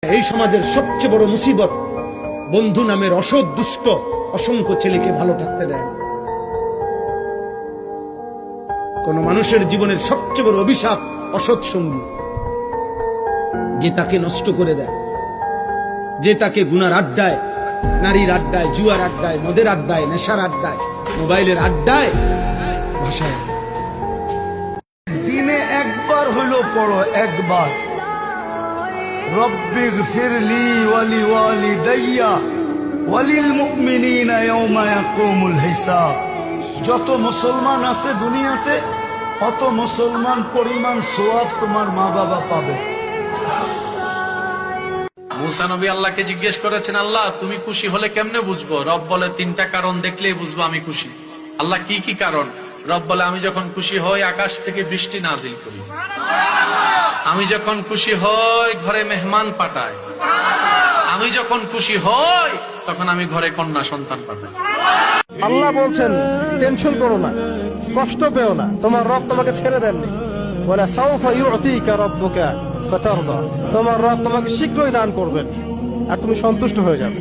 এই সমাজের সবচেয়ে বড় মুসিবত, বন্ধু নামের অসৎ দুষ্ট অসংখ্য ছেলেকে ভালো থাকতে দেয়। কোন মানুষের জীবনের সবচেয়ে বড় অভিশাপ অসৎ সঙ্গী, যে তাকে নষ্ট করে দেয়, যে তাকে গুনার আড্ডায়, নারীর আড্ডায়, জুয়ার আড্ডায়, মদের আড্ডায়, নেশার আড্ডায়, মোবাইলের আড্ডায় ভাষায়। দিনে একবার হলো পড়ো, একবার রব্বিগফিরলি ওয়ালি ওয়ালিদাইয়া ওয়ালিল মুমিনিনা ইয়াওমা ইয়াকুমুল হিসাব। যত মুসলমান আছে দুনিয়াতে অত মুসলমান পরিমাণ সওয়াব তোমার মা বাবা পাবে। মুসা নবী আল্লাহকে জিজ্ঞেস করেছেন, আল্লাহ তুমি খুশি হলে কেমনে বুঝবো? রব বলে, তিনটা কারণ দেখলেই বুঝবো আমি খুশি। আল্লাহ কি কি কারণ? রব বলে, আমি যখন খুশি হই আকাশ থেকে বৃষ্টি নাজিল করি, আমি যখন খুশি হই ঘরে মেহমান পাঠাই, আমি যখন খুশি হই তখন আমি ঘরে কন্যা সন্তান পাঠাই। আল্লাহ বলছেন টেনশন করো না, কষ্ট পেও না, তোমার রব তোমাকে ছেড়ে দেননি। ওয়ালা সাউফা ইউতিকা রাব্বুকা ফাতারদা, তোমার রব তোমাকে শীঘ্রই দান করবেন আর তুমি সন্তুষ্ট হয়ে যাবে।